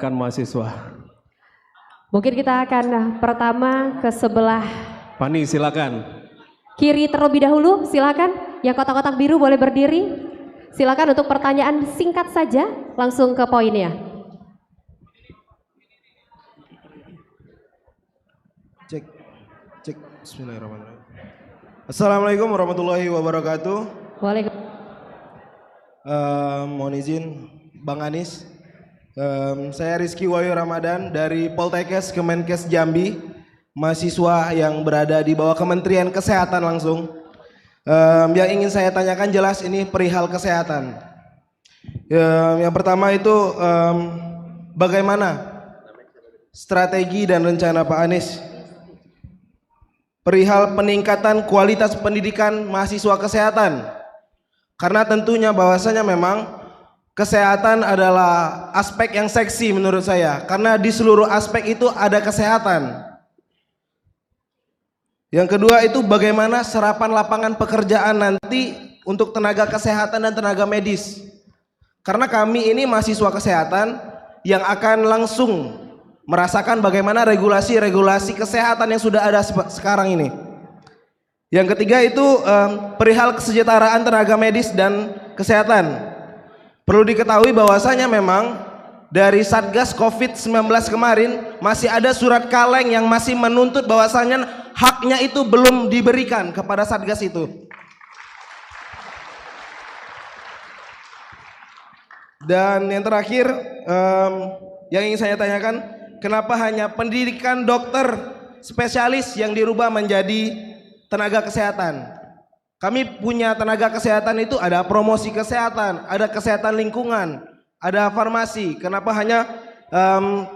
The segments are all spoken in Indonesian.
Kan mahasiswa. Mungkin kita akan pertama ke sebelah Pani silakan. kiri terlebih dahulu, silakan. Yang kotak-kotak biru boleh berdiri. Silakan untuk pertanyaan singkat saja, langsung ke poinnya. Cek, cek. Bismillahirrahmanirrahim. Assalamualaikum warahmatullahi wabarakatuh. Waalaikumsalam. Mohon izin, Bang Anies. Saya Rizky Wahyu Ramadan dari Poltekkes Kemenkes Jambi, mahasiswa yang berada di bawah Kementerian Kesehatan langsung. Yang ingin saya tanyakan jelas ini perihal kesehatan. Yang pertama itu bagaimana strategi dan rencana Pak Anies perihal peningkatan kualitas pendidikan mahasiswa kesehatan, karena tentunya bahwasanya memang kesehatan adalah aspek yang seksi menurut saya, karena di seluruh aspek itu ada kesehatan. Yang kedua itu bagaimana serapan lapangan pekerjaan nanti untuk tenaga kesehatan dan tenaga medis, karena kami ini mahasiswa kesehatan yang akan langsung merasakan bagaimana regulasi-regulasi kesehatan yang sudah ada sekarang ini. Yang ketiga itu perihal kesejahteraan tenaga medis dan kesehatan. Perlu diketahui bahwasanya memang dari Satgas COVID-19 kemarin masih ada surat kaleng yang masih menuntut bahwasanya haknya itu belum diberikan kepada Satgas itu. Dan yang terakhir yang ingin saya tanyakan, kenapa hanya pendidikan dokter spesialis yang dirubah menjadi tenaga kesehatan? Kami punya tenaga kesehatan itu ada promosi kesehatan, ada kesehatan lingkungan, ada farmasi. Kenapa hanya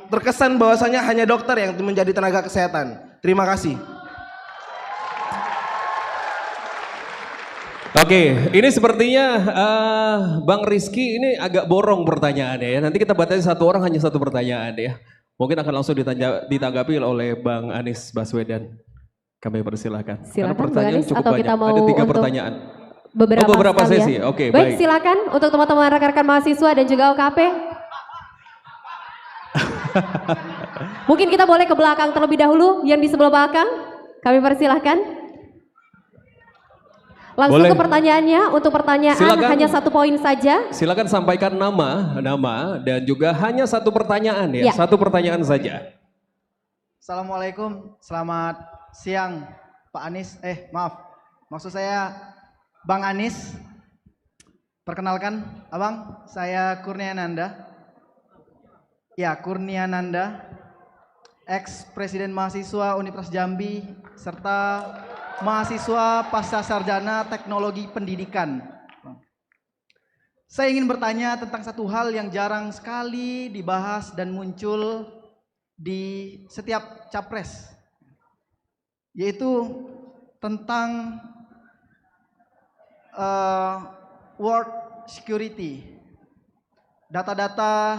terkesan bahwasanya hanya dokter yang menjadi tenaga kesehatan? Terima kasih. Oke, ini sepertinya Bang Rizky ini agak borong pertanyaannya ya. Nanti kita batasi satu orang hanya satu pertanyaan ya. Mungkin akan langsung ditanggapi oleh Bang Anies Baswedan. Kami persilahkan. Silakan Bang Anies, atau kita mau ada 3 untuk pertanyaan. beberapa sesi. ya. Oke, baik. Silakan untuk teman-teman rekan-rekan mahasiswa dan juga OKP. Mungkin kita boleh ke belakang terlebih dahulu, yang di sebelah belakang. Kami persilahkan. Langsung Boleh. ke pertanyaannya. Untuk pertanyaan Silakan. hanya 1 poin saja. Silakan sampaikan nama dan juga hanya 1 pertanyaan ya. 1 pertanyaan saja. Assalamualaikum, selamat siang Pak Anies. Maksud saya Bang Anies. Perkenalkan, Abang, saya Kurniananda. Ya, Kurniananda, ex-presiden mahasiswa Universitas Jambi serta mahasiswa pasca sarjana teknologi pendidikan. Saya ingin bertanya tentang satu hal yang jarang sekali dibahas dan muncul di setiap capres, yaitu tentang world security. Data-data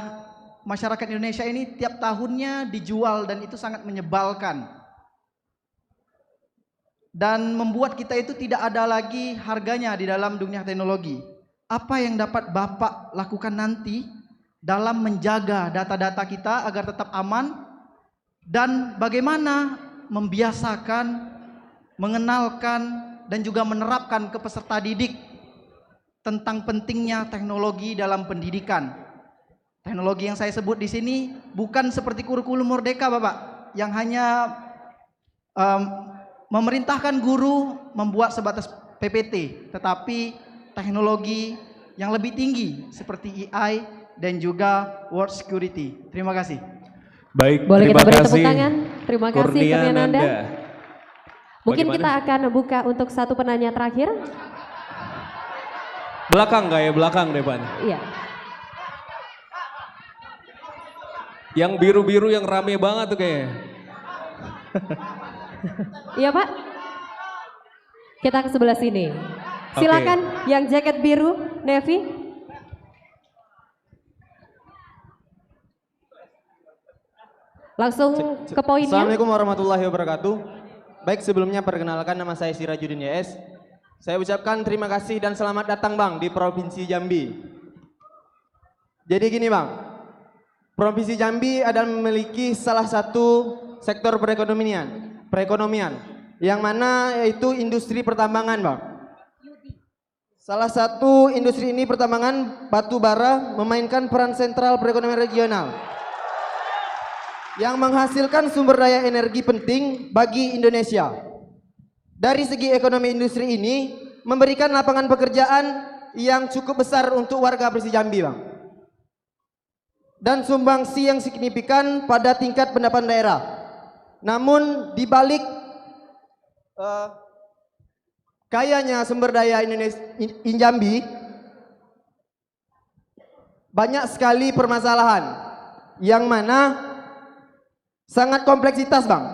masyarakat Indonesia ini tiap tahunnya dijual dan itu sangat menyebalkan. Dan membuat kita itu tidak ada lagi harganya di dalam dunia teknologi. Apa yang dapat Bapak lakukan nanti dalam menjaga data-data kita agar tetap aman, dan bagaimana membiasakan, mengenalkan, dan juga menerapkan ke peserta didik tentang pentingnya teknologi dalam pendidikan. Teknologi yang saya sebut di sini bukan seperti kurikulum Merdeka, Bapak, yang hanya memerintahkan guru membuat sebatas PPT, tetapi teknologi yang lebih tinggi seperti AI dan juga world security. Terima kasih. Baik, Boleh terima kita beri kasih. tepuk tangan. Terima kasih Kurniananda. Mungkin Bagaimana? kita akan buka untuk 1 penanya terakhir. Belakang belakang depan. Iya. Yang biru-biru yang rame banget tuh kayaknya. Iya Pak. Kita ke sebelah sini. Silakan yang jaket biru, Nevi. Langsung ke poinnya. Assalamualaikum warahmatullahi wabarakatuh. Baik, sebelumnya perkenalkan, nama saya Sirajuddin YS. Saya ucapkan terima kasih dan selamat datang Bang di Provinsi Jambi. Jadi gini Bang, Provinsi Jambi adalah memiliki salah satu sektor perekonomian yang mana yaitu industri pertambangan, Bang. Salah satu industri ini pertambangan batu bara memainkan peran sentral perekonomian regional yang menghasilkan sumber daya energi penting bagi Indonesia. Dari segi ekonomi industri ini memberikan lapangan pekerjaan yang cukup besar untuk warga Provinsi Jambi, Bang. Dan sumbangsi yang signifikan pada tingkat pendapatan daerah. Namun di balik kayanya sumber daya Indonesia Jambi, banyak sekali permasalahan yang mana sangat kompleksitas, Bang.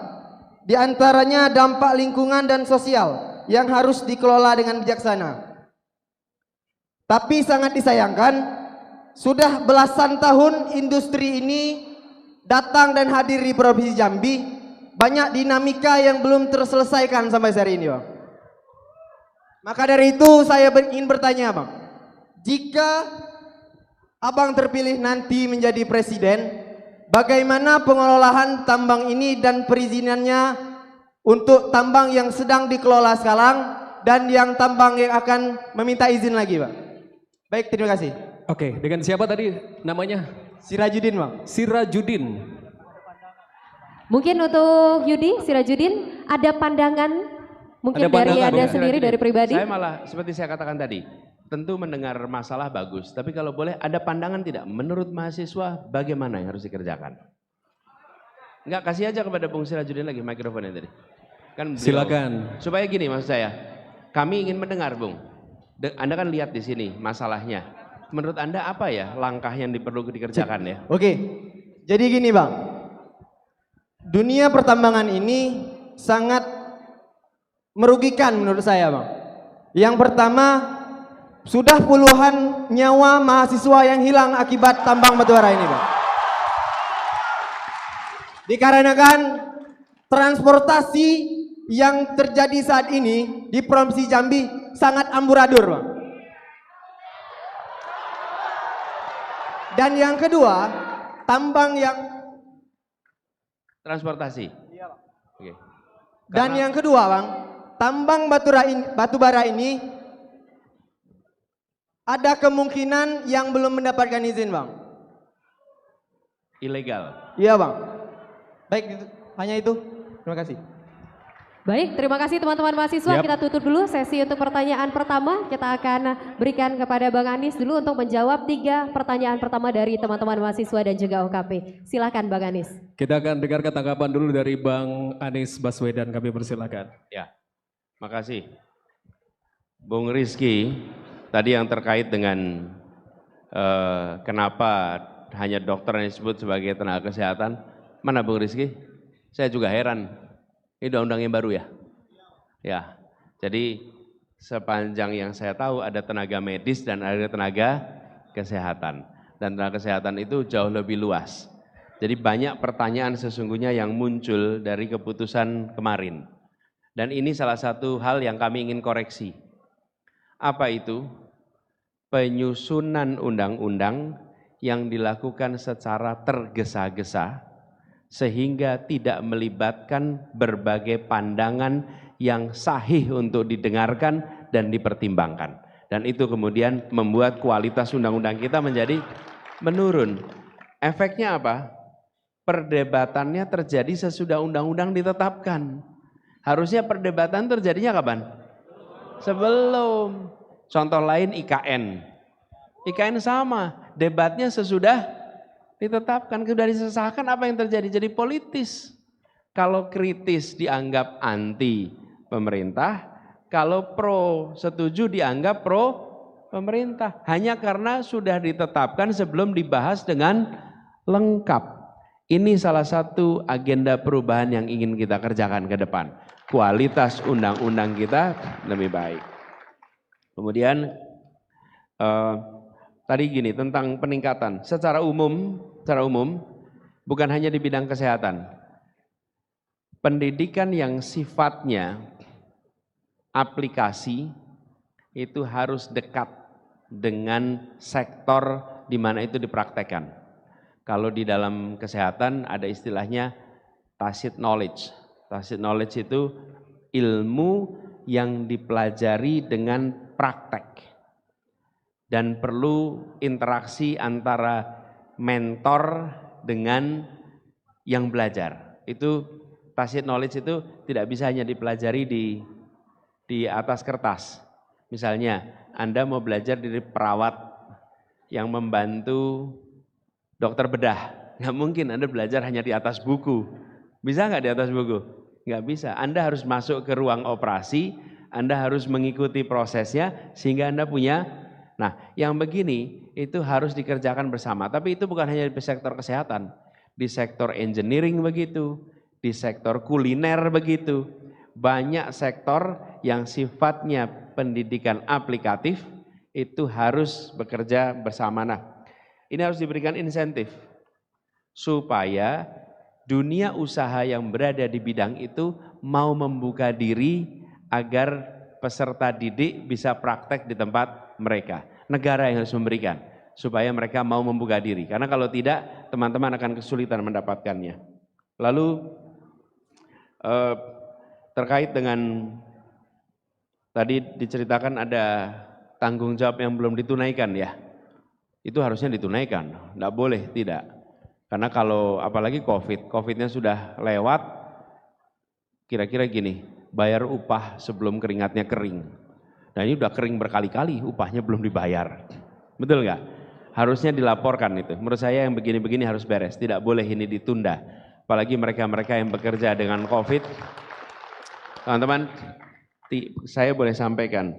Di antaranya dampak lingkungan dan sosial yang harus dikelola dengan bijaksana. Tapi sangat disayangkan, sudah belasan tahun industri ini datang dan hadir di Provinsi Jambi, banyak dinamika yang belum terselesaikan sampai hari ini, Bang. Maka dari itu saya ingin bertanya, Bang, jika Abang terpilih nanti menjadi presiden, bagaimana pengelolaan tambang ini dan perizinannya untuk tambang yang sedang dikelola sekarang dan yang tambang yang akan meminta izin lagi, Bang? Baik, terima kasih. Oke, dengan siapa tadi namanya? Sirajudin, Bang. Sirajudin. Mungkin untuk Yudi, Sirajudin, ada pandangan mungkin Ada dari pandangan, Anda Bang. sendiri dari pribadi? Saya malah seperti saya katakan tadi, tentu mendengar masalah bagus, tapi kalau boleh ada pandangan tidak? Menurut mahasiswa bagaimana yang harus dikerjakan? Enggak, kasih aja kepada Bung Sirajudin lagi mikrofonnya tadi. Kan beliau, Silakan. supaya gini maksud saya, kami ingin mendengar, Bung. Anda kan lihat di sini masalahnya. Menurut Anda apa ya langkah yang perlu dikerjakan ya? Oke, jadi gini, Bang, dunia pertambangan ini sangat merugikan menurut saya, Bang. Yang pertama, sudah puluhan nyawa mahasiswa yang hilang akibat tambang batubara ini, Bang. Dikarenakan transportasi yang terjadi saat ini di Provinsi Jambi sangat amburadul, Bang. Dan yang kedua, tambang yang Transportasi. Oke. dan yang kedua, Bang, tambang batubara ini ada kemungkinan yang belum mendapatkan izin, Bang. Ilegal. Iya, Bang. Baik, hanya itu. Terima kasih. Baik, terima kasih teman-teman mahasiswa. Siap. Kita tutup dulu sesi untuk pertanyaan pertama. Kita akan berikan kepada Bang Anies dulu untuk menjawab 3 pertanyaan pertama dari teman-teman mahasiswa dan juga OKP. Silakan Bang Anies. Kita akan dengarkan tanggapan dulu dari Bang Anies Baswedan. Kami persilakan. Ya, makasih. Bung Rizky, tadi yang terkait dengan kenapa hanya dokter yang disebut sebagai tenaga kesehatan, mana Bung Rizky? Saya juga heran, ini undang-undang yang baru ya? Ya, jadi sepanjang yang saya tahu ada tenaga medis dan ada tenaga kesehatan. Dan tenaga kesehatan itu jauh lebih luas. Jadi banyak pertanyaan sesungguhnya yang muncul dari keputusan kemarin. Dan ini salah satu hal yang kami ingin koreksi. Apa itu? Penyusunan undang-undang yang dilakukan secara tergesa-gesa sehingga tidak melibatkan berbagai pandangan yang sahih untuk didengarkan dan dipertimbangkan. Dan itu kemudian membuat kualitas undang-undang kita menjadi menurun. Efeknya apa? Perdebatannya terjadi sesudah undang-undang ditetapkan. Harusnya perdebatan terjadinya kapan? Sebelum. Contoh lain IKN. IKN sama, debatnya sesudah ditetapkan, sudah disesahkan, apa yang terjadi? Jadi politis. Kalau kritis dianggap anti pemerintah, kalau pro setuju dianggap pro pemerintah. Hanya karena sudah ditetapkan sebelum dibahas dengan lengkap. Ini salah satu agenda perubahan yang ingin kita kerjakan ke depan. Kualitas undang-undang kita lebih baik. Kemudian tadi gini tentang peningkatan secara umum bukan hanya di bidang kesehatan. Pendidikan yang sifatnya aplikasi itu harus dekat dengan sektor di mana itu dipraktekkan. Kalau di dalam kesehatan ada istilahnya tacit knowledge. Tacit knowledge itu ilmu yang dipelajari dengan praktek. Dan perlu interaksi antara mentor dengan yang belajar. Itu tacit knowledge itu tidak bisa hanya dipelajari di atas kertas. Misalnya, Anda mau belajar dari perawat yang membantu dokter bedah. Nggak mungkin Anda belajar hanya di atas buku. Bisa nggak di atas buku? Nggak bisa. Anda harus masuk ke ruang operasi, Anda harus mengikuti prosesnya sehingga Anda punya. Nah, yang begini itu harus dikerjakan bersama. Tapi itu bukan hanya di sektor kesehatan. Di sektor engineering begitu, di sektor kuliner begitu. Banyak sektor yang sifatnya pendidikan aplikatif itu harus bekerja bersama. Nah, ini harus diberikan insentif supaya dunia usaha yang berada di bidang itu mau membuka diri agar peserta didik bisa praktek di tempat mereka. Negara yang harus memberikan supaya mereka mau membuka diri. Karena kalau tidak, teman-teman akan kesulitan mendapatkannya. Lalu terkait dengan tadi diceritakan ada tanggung jawab yang belum ditunaikan ya. Itu harusnya ditunaikan, tidak boleh tidak. Karena kalau apalagi COVID-nya sudah lewat, kira-kira gini, bayar upah sebelum keringatnya kering. Nah ini udah kering berkali-kali, upahnya belum dibayar. Betul nggak? Harusnya dilaporkan itu. Menurut saya yang begini-begini harus beres, tidak boleh ini ditunda. Apalagi mereka-mereka yang bekerja dengan COVID. Teman-teman, saya boleh sampaikan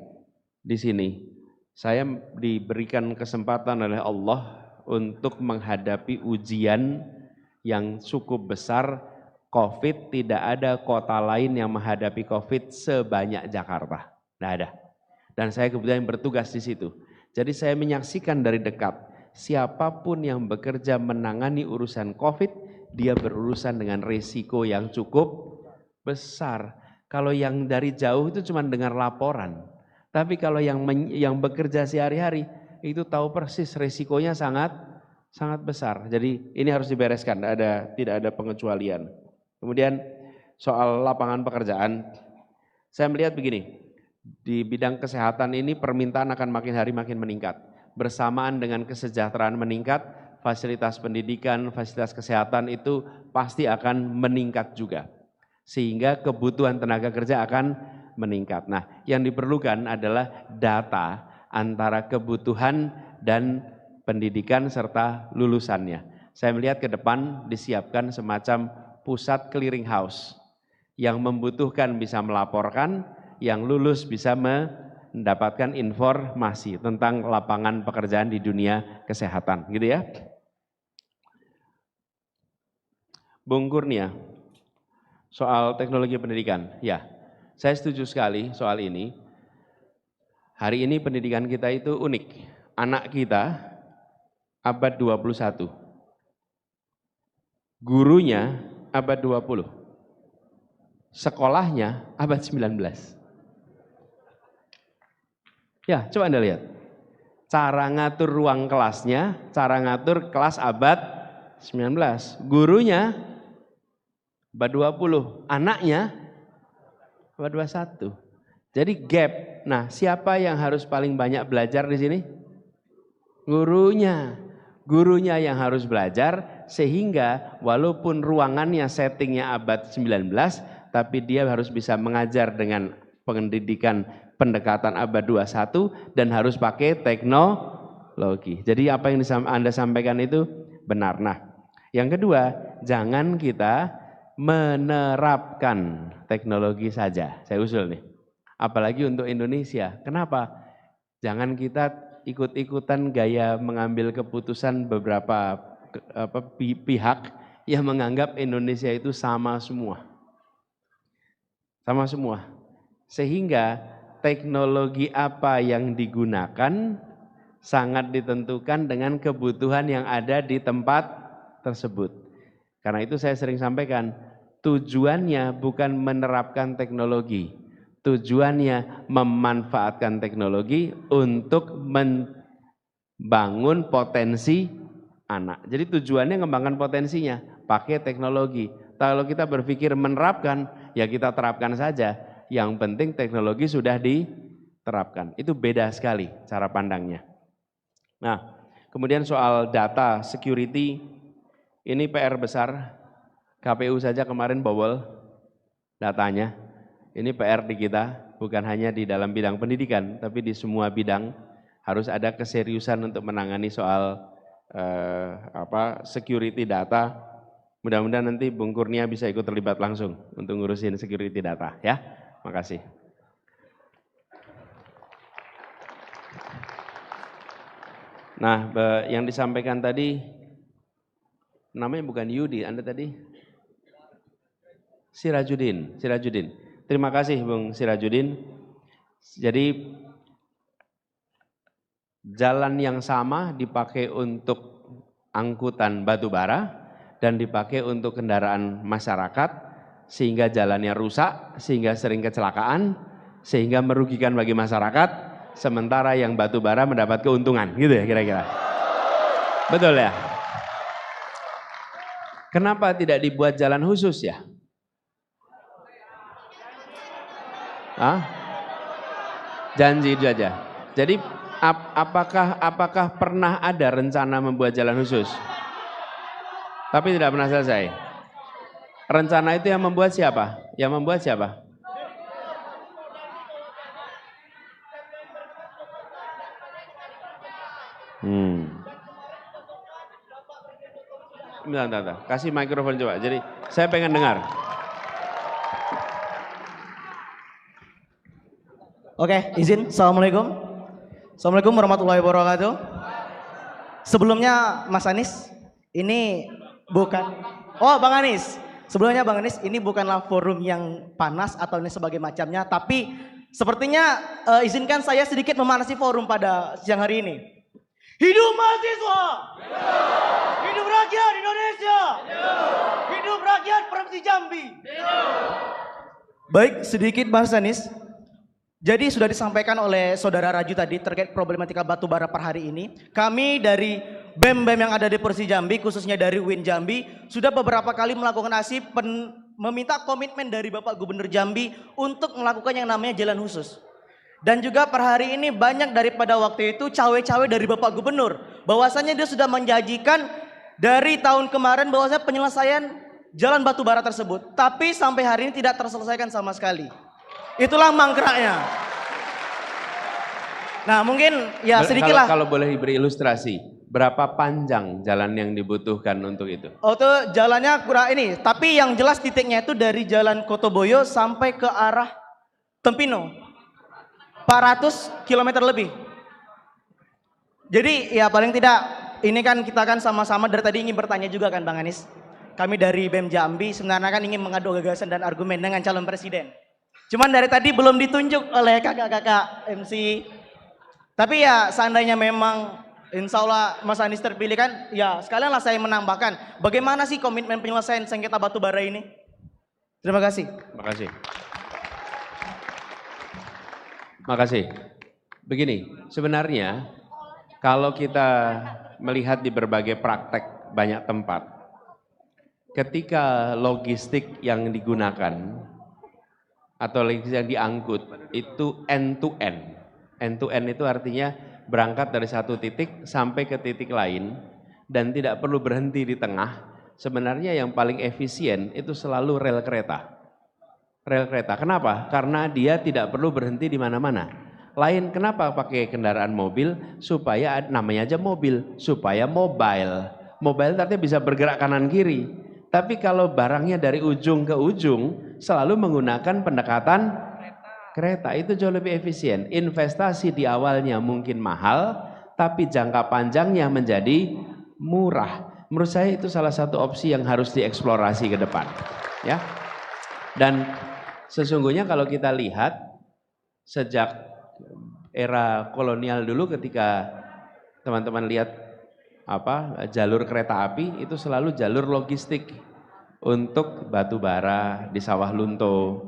di sini. Saya diberikan kesempatan oleh Allah untuk menghadapi ujian yang cukup besar. COVID, tidak ada kota lain yang menghadapi COVID sebanyak Jakarta. Tidak ada. Dan saya kebetulan bertugas di situ. Jadi saya menyaksikan dari dekat, siapapun yang bekerja menangani urusan COVID, dia berurusan dengan risiko yang cukup besar. Kalau yang dari jauh itu cuma dengar laporan. Tapi kalau yang bekerja sehari-hari, itu tahu persis risikonya sangat besar. Jadi ini harus dibereskan, tidak ada pengecualian. Kemudian soal lapangan pekerjaan, saya melihat begini. Di bidang kesehatan ini permintaan akan makin hari makin meningkat. Bersamaan dengan kesejahteraan meningkat, fasilitas pendidikan, fasilitas kesehatan itu pasti akan meningkat juga. Sehingga kebutuhan tenaga kerja akan meningkat. Nah, yang diperlukan adalah data antara kebutuhan dan pendidikan serta lulusannya. Saya melihat ke depan disiapkan semacam pusat clearing house yang membutuhkan bisa melaporkan, yang lulus bisa mendapatkan informasi tentang lapangan pekerjaan di dunia kesehatan, gitu ya. Bung Kurnia, soal teknologi pendidikan, ya, saya setuju sekali soal ini. Hari ini pendidikan kita itu unik. Anak kita abad 21, gurunya abad 20, sekolahnya abad 19. Ya, coba Anda lihat. Cara ngatur ruang kelasnya, cara ngatur kelas abad 19. Gurunya abad 20, anaknya abad 21. Jadi gap. Nah, siapa yang harus paling banyak belajar di sini? Gurunya. Gurunya yang harus belajar sehingga walaupun ruangannya settingnya abad 19, tapi dia harus bisa mengajar dengan pendidikan pendekatan abad 21 dan harus pakai teknologi. Jadi apa yang Anda sampaikan itu benar. Nah, yang kedua, jangan kita menerapkan teknologi saja. Saya usul nih. Apalagi untuk Indonesia. Kenapa? Jangan kita ikut-ikutan gaya mengambil keputusan beberapa pihak yang menganggap Indonesia itu sama semua. Sama semua. Sehingga teknologi apa yang digunakan sangat ditentukan dengan kebutuhan yang ada di tempat tersebut. Karena itu saya sering sampaikan, tujuannya bukan menerapkan teknologi, tujuannya memanfaatkan teknologi untuk membangun potensi anak. Jadi tujuannya mengembangkan potensinya, pakai teknologi. Kalau kita berpikir menerapkan, ya kita terapkan saja. Yang penting teknologi sudah diterapkan. Itu beda sekali cara pandangnya. Nah, kemudian soal data security, ini PR besar. KPU saja kemarin bobol datanya. Ini PR di kita, bukan hanya di dalam bidang pendidikan, tapi di semua bidang harus ada keseriusan untuk menangani soal security data. Mudah-mudahan nanti Bung Kurnia bisa ikut terlibat langsung untuk ngurusin security data ya. Makasih. Nah, yang disampaikan tadi namanya bukan Yudi, Anda tadi Sirajudin. Terima kasih Bung Sirajudin. Jadi jalan yang sama dipakai untuk angkutan batu bara dan dipakai untuk kendaraan masyarakat sehingga jalannya rusak, sehingga sering kecelakaan, sehingga merugikan bagi masyarakat, sementara yang batu bara mendapat keuntungan, gitu ya kira-kira. Betul ya? Kenapa tidak dibuat jalan khusus ya? Hah? Janji itu aja. Jadi apakah pernah ada rencana membuat jalan khusus? Tapi tidak pernah selesai. Rencana itu yang membuat siapa? Yang membuat siapa? Bentar. Kasih mikrofon coba. Jadi saya pengen dengar. Oke, izin. Assalamualaikum. Assalamualaikum warahmatullahi wabarakatuh. Sebelumnya Mas Anies, ini bukan, Bang Anies. Sebelumnya Bang Anies, ini bukanlah forum yang panas atau ini sebagai macamnya, tapi sepertinya izinkan saya sedikit memanasi forum pada siang hari ini. Hidup mahasiswa! Hidup rakyat Indonesia! Hidup rakyat Provinsi Jambi! Baik, sedikit Mas Anies. Jadi sudah disampaikan oleh Saudara Raju tadi terkait problematika batu bara per hari ini. Kami dari BEM-BEM yang ada di Provinsi Jambi, khususnya dari UIN Jambi, sudah beberapa kali melakukan aksi meminta komitmen dari Bapak Gubernur Jambi untuk melakukan yang namanya jalan khusus. Dan juga per hari ini banyak daripada waktu itu cawe-cawe dari Bapak Gubernur. Bahwasanya dia sudah menjanjikan dari tahun kemarin bahwasanya penyelesaian jalan batu bara tersebut. Tapi sampai hari ini tidak terselesaikan sama sekali. Itulah mangkraknya. Nah mungkin ya sedikitlah. Kalau boleh diberi ilustrasi, berapa panjang jalan yang dibutuhkan untuk itu? Oh itu jalannya kurang ini, tapi yang jelas titiknya itu dari Jalan Kotoboyo sampai ke arah Tempino. 400 km lebih. Jadi ya paling tidak ini kan kita kan sama-sama dari tadi ingin bertanya juga kan Bang Anies. Kami dari BEM Jambi sebenarnya kan ingin mengadu gagasan dan argumen dengan calon presiden. Cuman dari tadi belum ditunjuk oleh kakak-kakak MC. Tapi ya seandainya memang insya Allah Mas Anies terpilih kan, ya sekalianlah saya menambahkan. Bagaimana sih komitmen penyelesaian sengketa batu bara ini? Terima kasih. Makasih. Begini, sebenarnya kalau kita melihat di berbagai praktek banyak tempat, ketika logistik yang digunakan atau yang diangkut itu end to end. End to end itu artinya berangkat dari satu titik sampai ke titik lain dan tidak perlu berhenti di tengah. Sebenarnya yang paling efisien itu selalu rel kereta. Rel kereta. Kenapa? Karena dia tidak perlu berhenti di mana-mana. Lain kenapa pakai kendaraan mobil? Supaya namanya aja mobil, supaya mobile. Mobile artinya bisa bergerak kanan kiri. Tapi kalau barangnya dari ujung ke ujung selalu menggunakan pendekatan kereta, itu jauh lebih efisien. Investasi di awalnya mungkin mahal, tapi jangka panjangnya menjadi murah. Menurut saya itu salah satu opsi yang harus dieksplorasi ke depan. Ya. Dan sesungguhnya kalau kita lihat sejak era kolonial dulu ketika teman-teman lihat jalur kereta api itu selalu jalur logistik untuk batu bara di sawah lunto,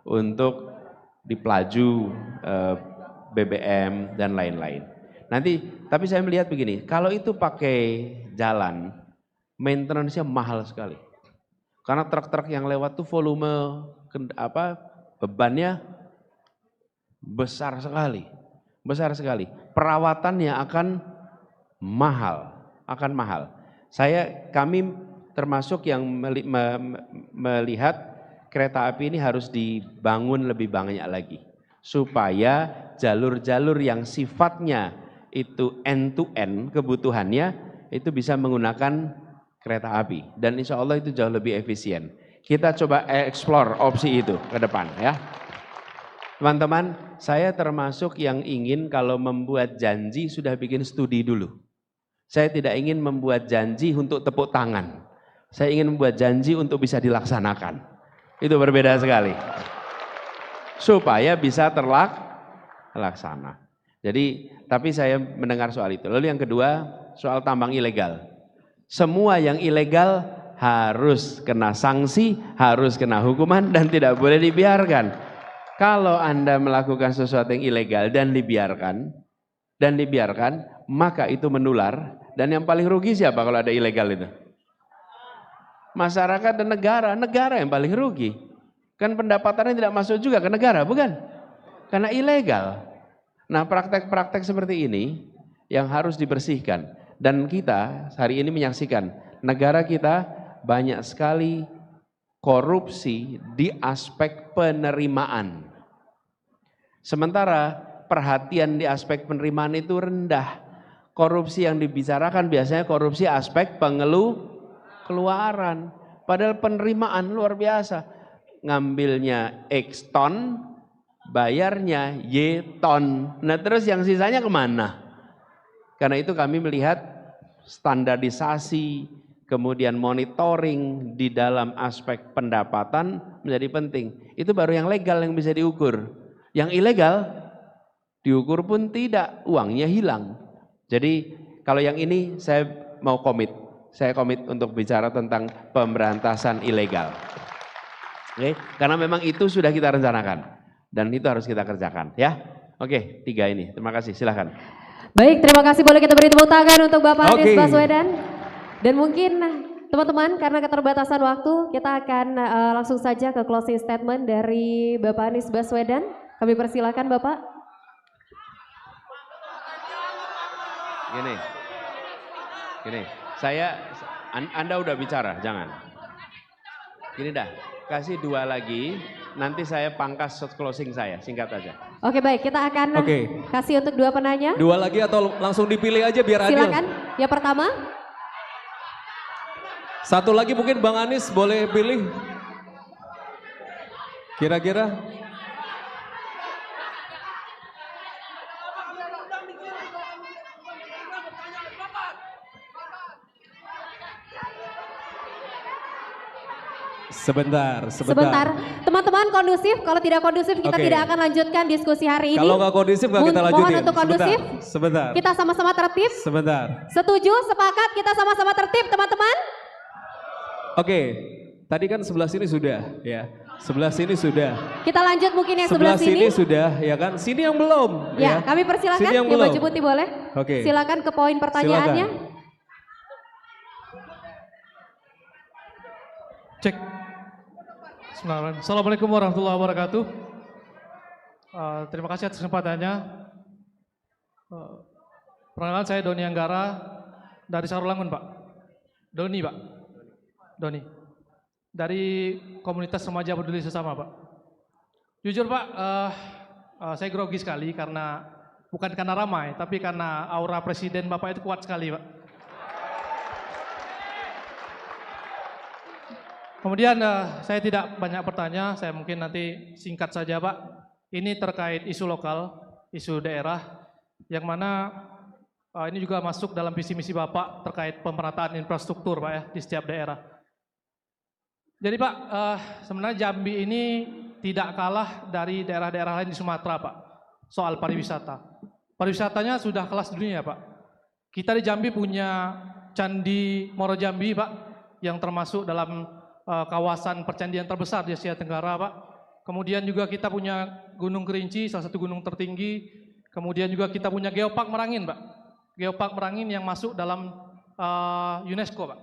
untuk di pelaju BBM dan lain-lain. Nanti tapi saya melihat begini, kalau itu pakai jalan, maintenance-nya mahal sekali. Karena truk-truk yang lewat tuh volume bebannya besar sekali. Besar sekali. Perawatannya akan mahal. Kami termasuk yang melihat kereta api ini harus dibangun lebih banyak lagi. Supaya jalur-jalur yang sifatnya itu end to end kebutuhannya itu bisa menggunakan kereta api. Dan insya Allah itu jauh lebih efisien. Kita coba explore opsi itu ke depan ya. Teman-teman, saya termasuk yang ingin kalau membuat janji sudah bikin studi dulu. Saya tidak ingin membuat janji untuk tepuk tangan. Saya ingin membuat janji untuk bisa dilaksanakan. Itu berbeda sekali. Supaya bisa terlaksana. Jadi, tapi saya mendengar soal itu. Lalu yang kedua, soal tambang ilegal. Semua yang ilegal harus kena sanksi, harus kena hukuman dan tidak boleh dibiarkan. Kalau Anda melakukan sesuatu yang ilegal dan dibiarkan, maka itu menular. Dan yang paling rugi siapa kalau ada ilegal itu? Masyarakat dan negara yang paling rugi. Kan pendapatannya tidak masuk juga ke negara, bukan? Karena ilegal. Nah, praktek-praktek seperti ini yang harus dibersihkan. Dan kita hari ini menyaksikan negara kita banyak sekali korupsi di aspek penerimaan. Sementara perhatian di aspek penerimaan itu rendah. Korupsi yang dibicarakan biasanya korupsi aspek pengeluaran. Padahal penerimaan luar biasa. Ngambilnya X ton, bayarnya Y ton. Nah terus yang sisanya kemana? Karena itu kami melihat standarisasi, kemudian monitoring di dalam aspek pendapatan menjadi penting. Itu baru yang legal yang bisa diukur. Yang ilegal diukur pun tidak, uangnya hilang. Jadi kalau yang ini saya mau komit. Saya komit untuk bicara tentang pemberantasan ilegal. Oke, karena memang itu sudah kita rencanakan dan itu harus kita kerjakan ya. Oke, 3 ini. Terima kasih, silakan. Baik, terima kasih. Boleh kita beri tepuk tangan untuk Bapak Anies Baswedan. Dan mungkin teman-teman karena keterbatasan waktu kita akan langsung saja ke closing statement dari Bapak Anies Baswedan. Kami persilakan Bapak. Gini, Anda udah bicara, jangan. Gini dah, kasih 2 lagi, nanti saya pangkas closing saya, singkat aja. Oke baik, kita akan kasih untuk 2 penanya. 2 lagi atau langsung dipilih aja biar adil? Silakan, yang pertama. 1 lagi mungkin Bang Anies boleh pilih. Kira-kira? Sebentar. Teman-teman kondusif, kalau tidak kondusif kita tidak akan lanjutkan diskusi hari ini. Kalau nggak kondusif nggak kita lanjutin. Mohon untuk kondusif. Sebentar. Kita sama-sama tertib. Sebentar. Setuju, sepakat, kita sama-sama tertib teman-teman. Oke, tadi kan sebelah sini sudah ya. Sebelah sini sudah. Kita lanjut mungkin yang sebelah sini. Sudah ya kan. Sini yang belum. Ya, kami persilakan yang baju putih boleh. Oke. Silakan ke poin pertanyaannya. Cek. Assalamualaikum warahmatullahi wabarakatuh. Terima kasih atas kesempatannya. Perkenalkan saya Doni Anggara dari Sarulangun, Pak. Doni, Pak. Doni. Dari komunitas remaja peduli sesama, Pak. Jujur, Pak, saya grogi sekali karena bukan karena ramai, tapi karena aura presiden Bapak itu kuat sekali, Pak. Kemudian saya tidak banyak bertanya, saya mungkin nanti singkat saja Pak. Ini terkait isu lokal, isu daerah, yang mana ini juga masuk dalam visi misi Bapak terkait pemerataan infrastruktur Pak ya di setiap daerah. Jadi Pak, sebenarnya Jambi ini tidak kalah dari daerah-daerah lain di Sumatera Pak, soal pariwisata. Pariwisatanya sudah kelas dunia Pak. Kita di Jambi punya Candi Moro Jambi Pak, yang termasuk dalam kawasan percandian terbesar di Asia Tenggara Pak. Kemudian juga kita punya Gunung Kerinci, salah satu gunung tertinggi. Kemudian juga kita punya Geopark Merangin Pak. Geopark Merangin yang masuk dalam UNESCO Pak,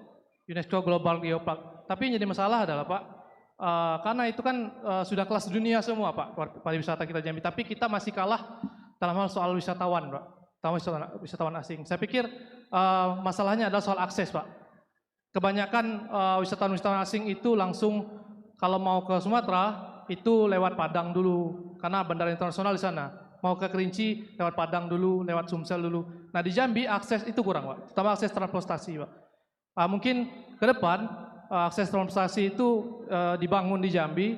UNESCO Global Geopark. Tapi yang jadi masalah adalah Pak, karena itu kan sudah kelas dunia semua Pak, pariwisata kita Jambi. Tapi kita masih kalah dalam hal soal wisatawan Pak, wisatawan asing. Saya pikir masalahnya adalah soal akses Pak. Kebanyakan wisatawan-wisatawan asing itu langsung kalau mau ke Sumatera itu lewat Padang dulu, karena bandara internasional di sana. Mau ke Kerinci lewat Padang dulu, lewat Sumsel dulu. Nah di Jambi akses itu kurang Pak, terutama akses transportasi Pak. Mungkin ke depan akses transportasi itu dibangun di Jambi,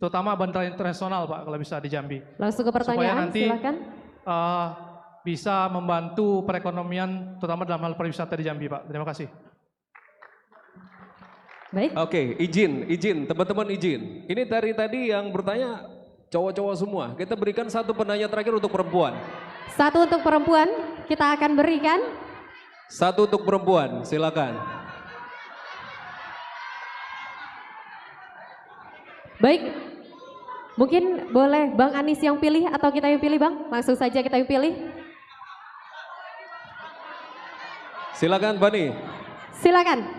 terutama bandara internasional Pak kalau bisa di Jambi. Langsung ke pertanyaan, supaya nanti, silakan. Bisa membantu perekonomian terutama dalam hal pariwisata di Jambi Pak. Terima kasih. Baik. Oke, izin, teman-teman izin. Ini dari tadi yang bertanya cowok-cowok semua. Kita berikan satu penanya terakhir untuk perempuan. Satu untuk perempuan, kita akan berikan. Satu untuk perempuan, silakan. Baik, mungkin boleh Bang Anis yang pilih atau kita yang pilih Bang? Langsung saja kita yang pilih. Silakan Bani. Silakan.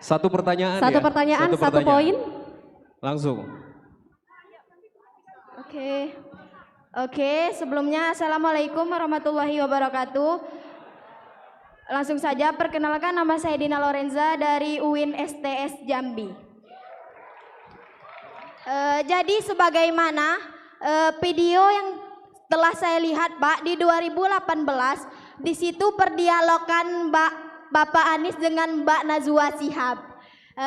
Satu pertanyaan Satu ya. pertanyaan, satu poin. Langsung. Oke, sebelumnya Assalamualaikum warahmatullahi wabarakatuh. Langsung saja perkenalkan, nama saya Dina Lorenza dari UIN STS Jambi. Jadi sebagaimana video yang telah saya lihat Pak di 2018, di situ perdialogan Bapak Anies dengan Mbak Najwa Shihab.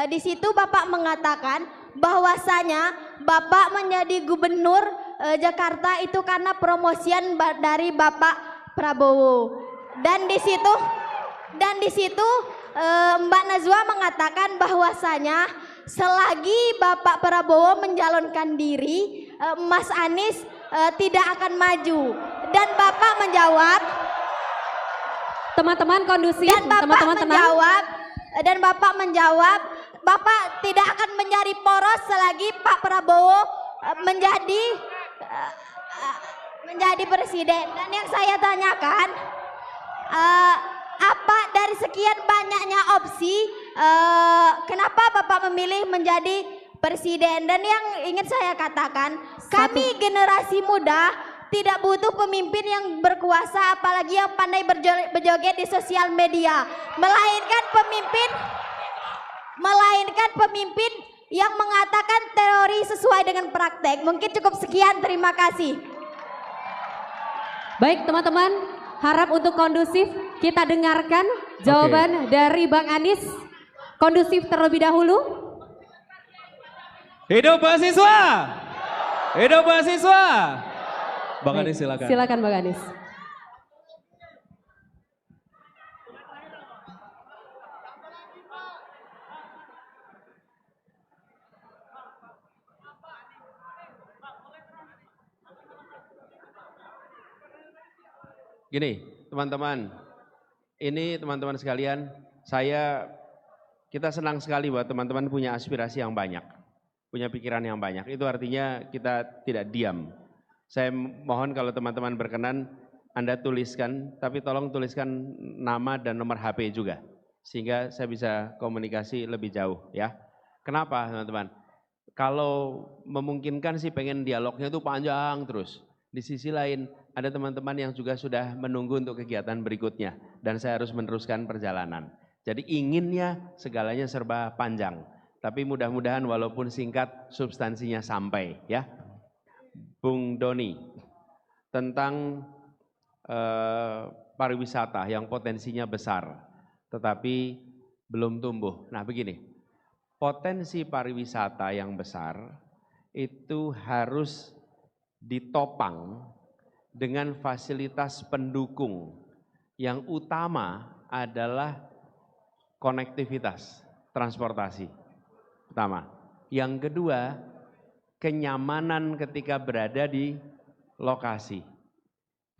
Di situ Bapak mengatakan bahwasanya Bapak menjadi gubernur Jakarta itu karena promosian dari Bapak Prabowo. Dan di situ Mbak Najwa mengatakan bahwasanya selagi Bapak Prabowo mencalonkan diri, Mas Anies tidak akan maju. Dan Bapak menjawab, teman-teman kondusif, teman-teman tenang. Dan Bapak menjawab, Bapak tidak akan menjadi poros selagi Pak Prabowo menjadi presiden. Dan yang saya tanyakan, apa dari sekian banyaknya opsi, kenapa Bapak memilih menjadi presiden? Dan yang ingin saya katakan, kami generasi muda tidak butuh pemimpin yang berkuasa, apalagi yang pandai berjoget di sosial media, melainkan pemimpin yang mengatakan teori sesuai dengan praktek. Mungkin cukup sekian, terima kasih. Baik teman-teman, harap untuk kondusif kita dengarkan jawaban dari Bang Anis. Kondusif terlebih dahulu. Hidup mahasiswa! Hidup mahasiswa! Bang Anis silakan. Silakan Bang Anis. Gini, teman-teman, ini teman-teman sekalian, kita senang sekali bahwa teman-teman punya aspirasi yang banyak, punya pikiran yang banyak. Itu artinya kita tidak diam. Saya mohon kalau teman-teman berkenan, Anda tuliskan, tapi tolong tuliskan nama dan nomor HP juga, sehingga saya bisa komunikasi lebih jauh ya. Kenapa teman-teman? Kalau memungkinkan sih pengen dialognya itu panjang terus. Di sisi lain ada teman-teman yang juga sudah menunggu untuk kegiatan berikutnya dan saya harus meneruskan perjalanan. Jadi inginnya segalanya serba panjang, tapi mudah-mudahan walaupun singkat substansinya sampai ya. Bung Doni, tentang pariwisata yang potensinya besar tetapi belum tumbuh. Nah begini, potensi pariwisata yang besar itu harus ditopang dengan fasilitas pendukung. Yang utama adalah konektivitas, transportasi pertama. Yang kedua, kenyamanan ketika berada di lokasi.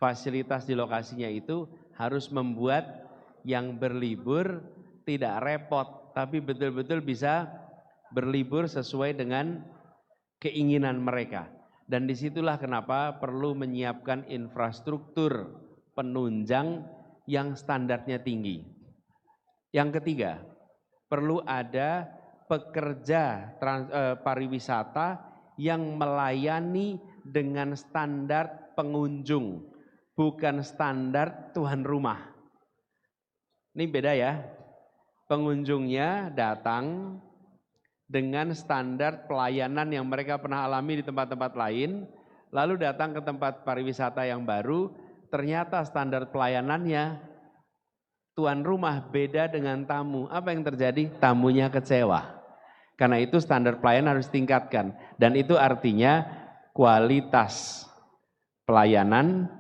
Fasilitas di lokasinya itu harus membuat yang berlibur tidak repot, tapi betul-betul bisa berlibur sesuai dengan keinginan mereka. Dan disitulah kenapa perlu menyiapkan infrastruktur penunjang yang standarnya tinggi. Yang ketiga, perlu ada pekerja pariwisata yang melayani dengan standar pengunjung, bukan standar tuan rumah. Ini beda ya. Pengunjungnya datang dengan standar pelayanan yang mereka pernah alami di tempat-tempat lain, lalu datang ke tempat pariwisata yang baru, ternyata standar pelayanannya tuan rumah beda dengan tamu. Apa yang terjadi? Tamunya kecewa. Karena itu standar pelayanan harus ditingkatkan. Dan itu artinya kualitas pelayanan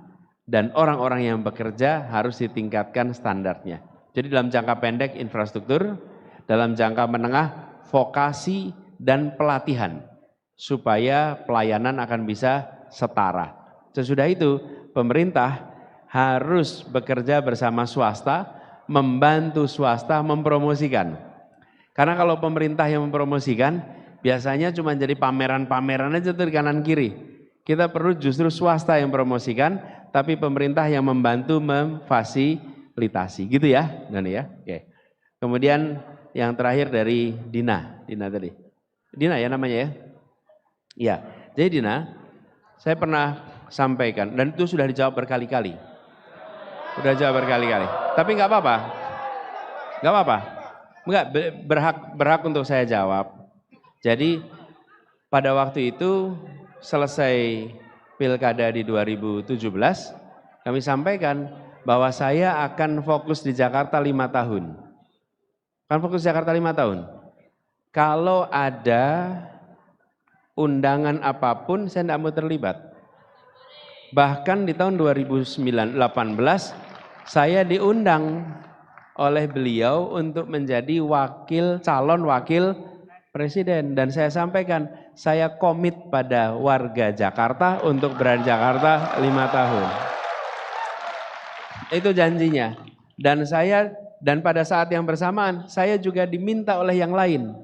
dan orang-orang yang bekerja harus ditingkatkan standarnya. Jadi dalam jangka pendek infrastruktur, dalam jangka menengah vokasi dan pelatihan. Supaya pelayanan akan bisa setara. Sesudah itu pemerintah harus bekerja bersama swasta, membantu swasta mempromosikan. Karena kalau pemerintah yang mempromosikan, biasanya cuma jadi pameran-pameran aja tuh di kanan kiri. Kita perlu justru swasta yang promosikan, tapi pemerintah yang membantu memfasilitasi. Gitu ya, Dani ya. Oke. Kemudian yang terakhir dari Dina tadi. Dina ya namanya ya? Iya. Jadi Dina, saya pernah sampaikan, dan itu sudah dijawab berkali-kali. Udah jawab berkali-kali. Tapi nggak apa-apa. Nggak apa-apa. Enggak, berhak untuk saya jawab. Jadi pada waktu itu selesai pilkada di 2017, kami sampaikan bahwa saya akan fokus di Jakarta 5 tahun. Kan fokus di Jakarta 5 tahun. Kalau ada undangan apapun, saya tidak mau terlibat. Bahkan di tahun 2018, saya diundang oleh beliau untuk menjadi calon wakil presiden. Dan saya sampaikan, saya komit pada warga Jakarta untuk berada di Jakarta 5 tahun. Itu janjinya. Dan pada saat yang bersamaan, saya juga diminta oleh yang lain.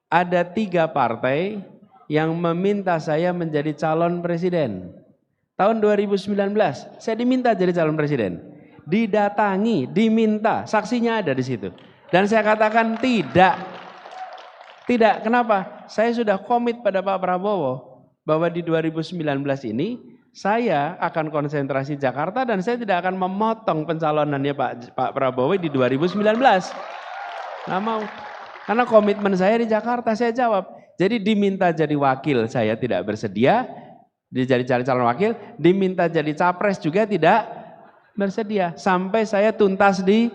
Ada 3 partai yang meminta saya menjadi calon presiden. Tahun 2019, saya diminta jadi calon presiden. Didatangi, diminta, saksinya ada di situ. Dan saya katakan tidak. Tidak, kenapa? Saya sudah komit pada Pak Prabowo bahwa di 2019 ini saya akan konsentrasi Jakarta dan saya tidak akan memotong pencalonannya Pak Prabowo di 2019. Nggak mau. Karena komitmen saya di Jakarta, saya jawab. Jadi diminta jadi wakil, saya tidak bersedia. Jadi calon wakil, diminta jadi capres juga tidak bersedia. Sampai saya tuntas di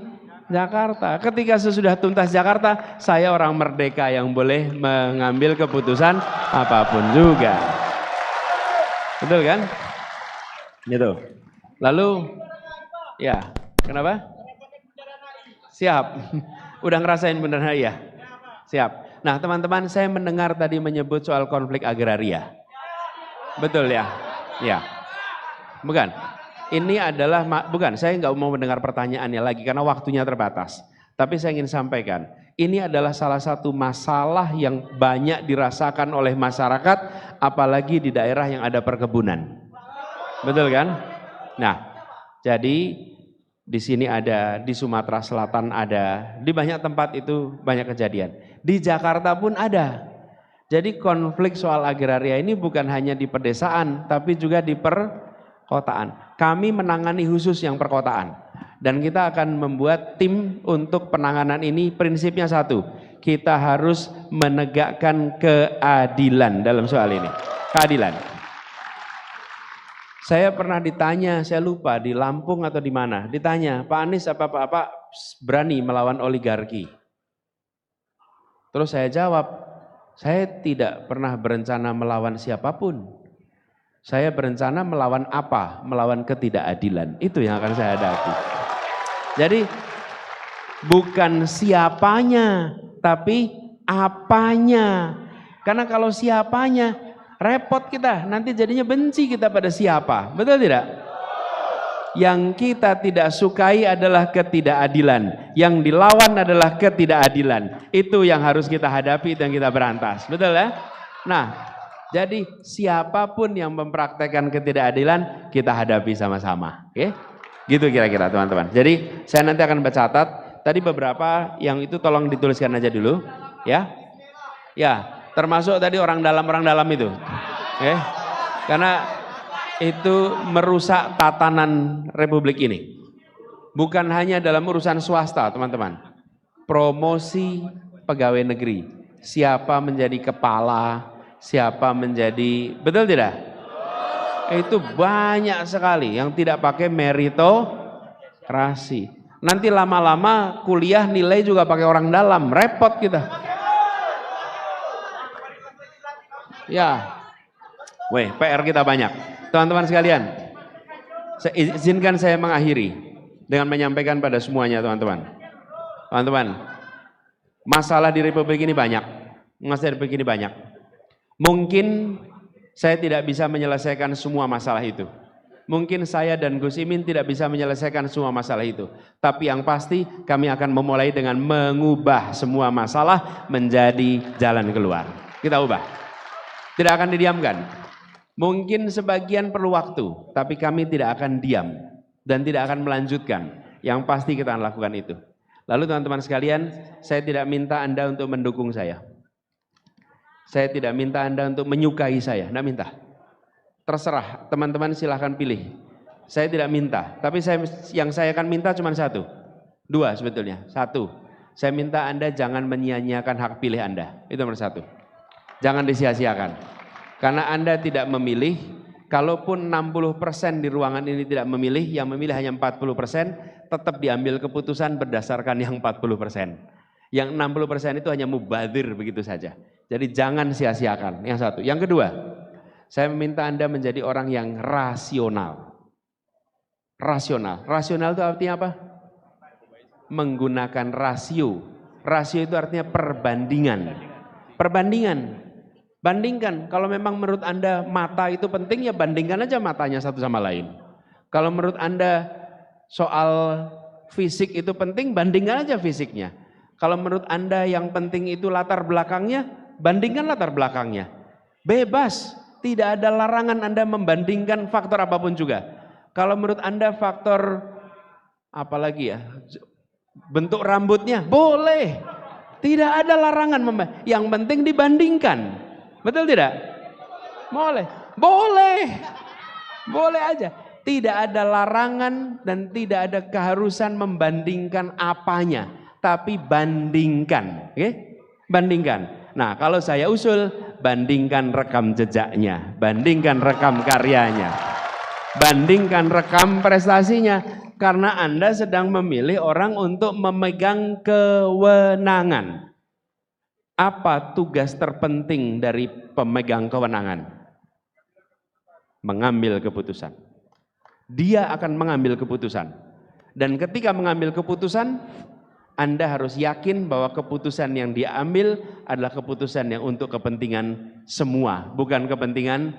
Jakarta. Ketika sesudah tuntas Jakarta, saya orang merdeka yang boleh mengambil keputusan apapun juga. Betul kan? Gitu. Lalu, ya, kenapa? Siap. Udah ngerasain beneran ya? Siap. Nah teman-teman, saya mendengar tadi menyebut soal konflik agraria. Betul ya? Ya. Bukan? Ini adalah, bukan, saya nggak mau mendengar pertanyaannya lagi karena waktunya terbatas. Tapi saya ingin sampaikan, ini adalah salah satu masalah yang banyak dirasakan oleh masyarakat, apalagi di daerah yang ada perkebunan. Betul kan? Nah, jadi di sini ada, di Sumatera Selatan ada, di banyak tempat itu banyak kejadian. Di Jakarta pun ada. Jadi konflik soal agraria ini bukan hanya di pedesaan, tapi juga di perkotaan. Kami menangani khusus yang perkotaan. Dan kita akan membuat tim untuk penanganan ini, prinsipnya satu. Kita harus menegakkan keadilan dalam soal ini. Keadilan. Saya pernah ditanya, saya lupa di Lampung atau di mana. Ditanya, Pak Anies apa berani melawan oligarki? Terus saya jawab, saya tidak pernah berencana melawan siapapun. Saya berencana melawan apa? Melawan ketidakadilan. Itu yang akan saya hadapi. Jadi bukan siapanya, tapi apanya. Karena kalau siapanya, repot kita. Nanti jadinya benci kita pada siapa. Betul tidak? Yang kita tidak sukai adalah ketidakadilan. Yang dilawan adalah ketidakadilan. Itu yang harus kita hadapi, itu yang kita berantas. Betul ya? Nah, Jadi siapapun yang mempraktekkan ketidakadilan kita hadapi sama-sama. Oke? Gitu kira-kira teman-teman. Jadi saya nanti akan mencatat. Tadi beberapa yang itu tolong dituliskan aja dulu. Ya. Ya, termasuk tadi orang dalam itu. Oke? Karena itu merusak tatanan Republik ini. Bukan hanya dalam urusan swasta teman-teman. Promosi pegawai negeri. Siapa menjadi kepala, siapa menjadi, betul tidak? Itu banyak sekali yang tidak pakai meritokrasi. Nanti lama-lama kuliah nilai juga pakai orang dalam, repot kita. Ya, weh, PR kita banyak. Teman-teman sekalian, izinkan saya mengakhiri dengan menyampaikan pada semuanya teman-teman. Teman-teman, masalah di Republik ini banyak. Masalah di Republik ini banyak. Mungkin saya tidak bisa menyelesaikan semua masalah itu. Mungkin saya dan Gus Imin tidak bisa menyelesaikan semua masalah itu. Tapi yang pasti kami akan memulai dengan mengubah semua masalah menjadi jalan keluar. Kita ubah. Tidak akan didiamkan. Mungkin sebagian perlu waktu, tapi kami tidak akan diam dan tidak akan melanjutkan. Yang pasti kita akan lakukan itu. Lalu teman-teman sekalian, saya tidak minta Anda untuk mendukung saya. Saya tidak minta Anda untuk menyukai saya, tidak minta. Terserah, teman-teman silahkan pilih. Saya tidak minta, tapi yang saya akan minta cuma satu. Dua sebetulnya. Satu, saya minta Anda jangan menyia-nyiakan hak pilih Anda. Itu nomor satu. Jangan disia-siakan. Karena Anda tidak memilih, kalaupun 60% di ruangan ini tidak memilih, yang memilih hanya 40%, tetap diambil keputusan berdasarkan yang 40%. Yang 60% itu hanya mubadir begitu saja. Jadi jangan sia-siakan, yang satu. Yang kedua, saya meminta Anda menjadi orang yang rasional. Rasional. Rasional itu artinya apa? Menggunakan rasio. Rasio itu artinya perbandingan. Perbandingan. Bandingkan, kalau memang menurut Anda mata itu penting, ya bandingkan aja matanya satu sama lain. Kalau menurut Anda soal fisik itu penting, bandingkan aja fisiknya. Kalau menurut Anda yang penting itu latar belakangnya, bandingkan latar belakangnya. Bebas, tidak ada larangan Anda membandingkan faktor apapun juga. Kalau menurut Anda faktor apalagi ya, bentuk rambutnya, boleh. Tidak ada larangan, yang penting dibandingkan. Betul tidak? Boleh. Boleh. Boleh aja. Tidak ada larangan dan tidak ada keharusan membandingkan apanya. Tapi bandingkan. Oke? Bandingkan. Nah, kalau saya usul, bandingkan rekam jejaknya. Bandingkan rekam karyanya. Bandingkan rekam prestasinya. Karena Anda sedang memilih orang untuk memegang kewenangan. Apa tugas terpenting dari pemegang kewenangan? Mengambil keputusan. Dia akan mengambil keputusan. Dan ketika mengambil keputusan, Anda harus yakin bahwa keputusan yang dia ambil adalah keputusan yang untuk kepentingan semua. Bukan kepentingan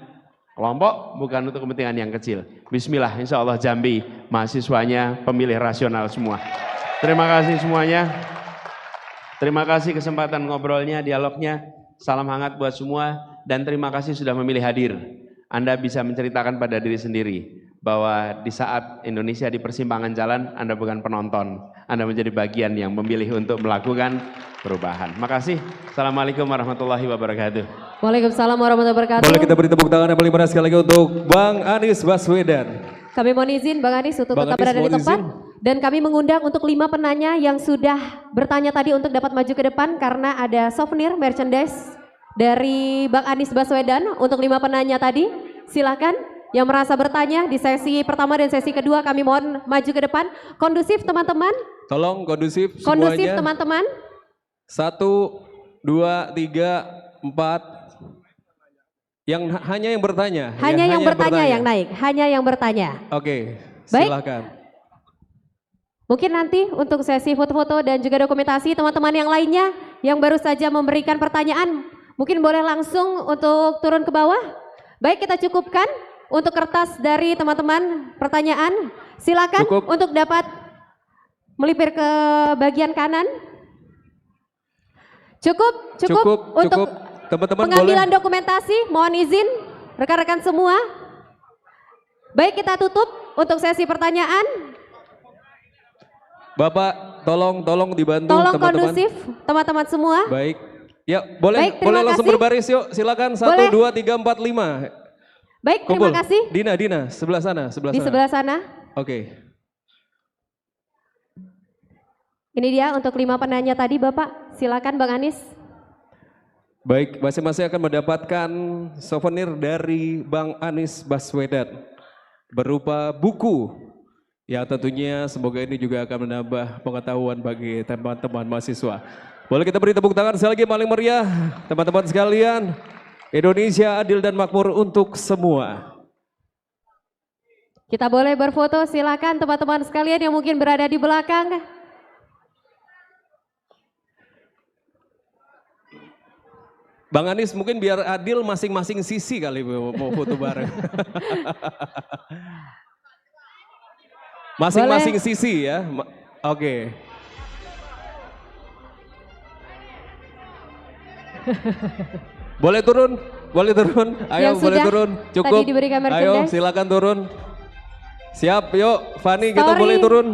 kelompok, bukan untuk kepentingan yang kecil. Bismillah, insya Allah Jambi, mahasiswanya pemilih rasional semua. Terima kasih semuanya. Terima kasih kesempatan ngobrolnya, dialognya. Salam hangat buat semua dan terima kasih sudah memilih hadir. Anda bisa menceritakan pada diri sendiri bahwa di saat Indonesia di persimpangan jalan, Anda bukan penonton. Anda menjadi bagian yang memilih untuk melakukan perubahan. Makasih. Assalamualaikum warahmatullahi wabarakatuh. Waalaikumsalam warahmatullahi wabarakatuh. Boleh kita beri tepuk tangan yang paling panas sekali lagi untuk Bang Anies Baswedan. Kami mohon izin Bang Anies untuk tetap berada di tempat. Dan kami mengundang untuk 5 penanya yang sudah bertanya tadi untuk dapat maju ke depan karena ada souvenir merchandise dari Bang Anies Baswedan untuk 5 penanya tadi. Silakan yang merasa bertanya di sesi pertama dan sesi kedua kami mohon maju ke depan. Kondusif teman-teman. Tolong kondusif semuanya. Kondusif teman-teman. 1, 2, 3, 4. Yang hanya yang bertanya. Hanya yang bertanya yang naik. Hanya yang bertanya. Oke, baik. silakan. Mungkin nanti untuk sesi foto-foto dan juga dokumentasi teman-teman yang lainnya yang baru saja memberikan pertanyaan mungkin boleh langsung untuk turun ke bawah. Baik, kita cukupkan untuk kertas dari teman-teman pertanyaan. Silakan cukup untuk dapat melipir ke bagian kanan. Cukup untuk teman-teman boleh. Pengambilan dokumentasi, mohon izin rekan-rekan semua. Baik, kita tutup untuk sesi pertanyaan. Bapak, tolong dibantu Tolong teman-teman. kondusif teman-teman semua. Baik. Ya, boleh Baik, terima langsung kasih. berbaris yuk. Silakan 1 Boleh. 2 3 4 5. Baik, Kumpul. terima kasih. Dina, sebelah sana, Di sebelah sana. Oke. Ini dia untuk 5 penanya tadi Bapak. Silakan Bang Anies. Baik, masing-masing akan mendapatkan souvenir dari Bang Anies Baswedan berupa buku yang tentunya semoga ini juga akan menambah pengetahuan bagi teman-teman mahasiswa. Boleh kita beri tepuk tangan sekali lagi paling meriah teman-teman sekalian. Indonesia adil dan makmur untuk semua. Kita boleh berfoto, silakan teman-teman sekalian yang mungkin berada di belakang. Bang Anies mungkin biar adil masing-masing sisi kali mau foto bareng. Masing-masing sisi ya. Oke. Boleh turun? Boleh turun? Ayo Yang boleh sudah turun. tadi Cukup. diberikan Ayo merchandise. silakan turun. Siap, yuk Fani kita Story. boleh turun.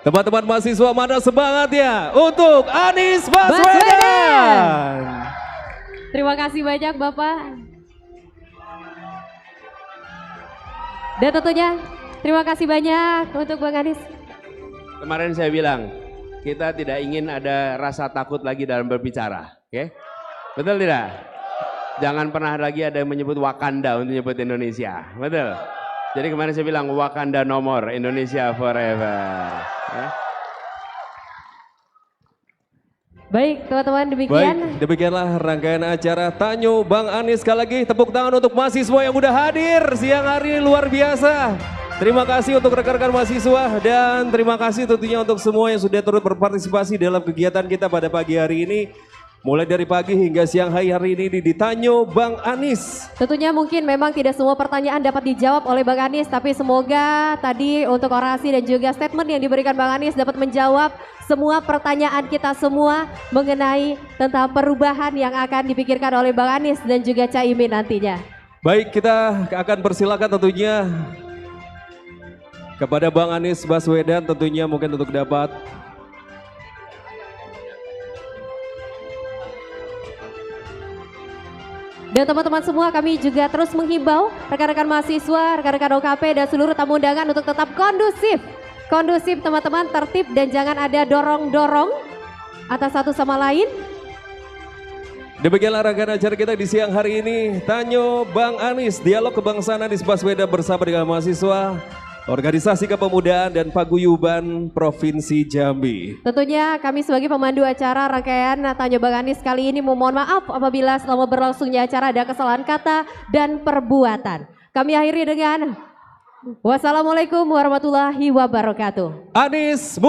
Teman-teman mahasiswa mana semangatnya untuk Anies Baswedan. Terima kasih banyak Bapak. Dan tentunya terima kasih banyak untuk Bang Anies. Kemarin saya bilang, kita tidak ingin ada rasa takut lagi dalam berbicara. Oke? Betul tidak? Jangan pernah lagi ada yang menyebut Wakanda untuk menyebut Indonesia. Betul? Jadi kemarin saya bilang Wakanda no more, Indonesia forever. Ya? Baik teman-teman, demikian. Baik, demikianlah rangkaian acara Tanyo Bang Anies. Sekali lagi tepuk tangan untuk mahasiswa yang udah hadir siang hari ini, luar biasa. Terima kasih untuk rekan-rekan mahasiswa dan terima kasih tentunya untuk semua yang sudah turut berpartisipasi dalam kegiatan kita pada pagi hari ini. Mulai dari pagi hingga siang hari ini di Tanyo Bang Anies. Tentunya mungkin memang tidak semua pertanyaan dapat dijawab oleh Bang Anies, tapi semoga tadi untuk orasi dan juga statement yang diberikan Bang Anies dapat menjawab semua pertanyaan kita semua mengenai tentang perubahan yang akan dipikirkan oleh Bang Anies dan juga Caimin nantinya. Baik, kita akan persilakan tentunya kepada Bang Anies Baswedan tentunya mungkin untuk dapat dan teman-teman semua, kami juga terus menghimbau rekan-rekan mahasiswa, rekan-rekan OKP dan seluruh tamu undangan untuk tetap kondusif. Kondusif teman-teman, tertib dan jangan ada dorong-dorong atas satu sama lain. Demikianlah rangkaian acara kita di siang hari ini. Tanyo Bang Anies, dialog kebangsaan Anies Baswedan bersama dengan mahasiswa Organisasi Kepemudaan dan Paguyuban Provinsi Jambi. Tentunya kami sebagai pemandu acara rangkaian Tanyo Bang Anies kali ini memohon maaf apabila selama berlangsungnya acara ada kesalahan kata dan perbuatan. Kami akhiri dengan wassalamualaikum warahmatullahi wabarakatuh. Anies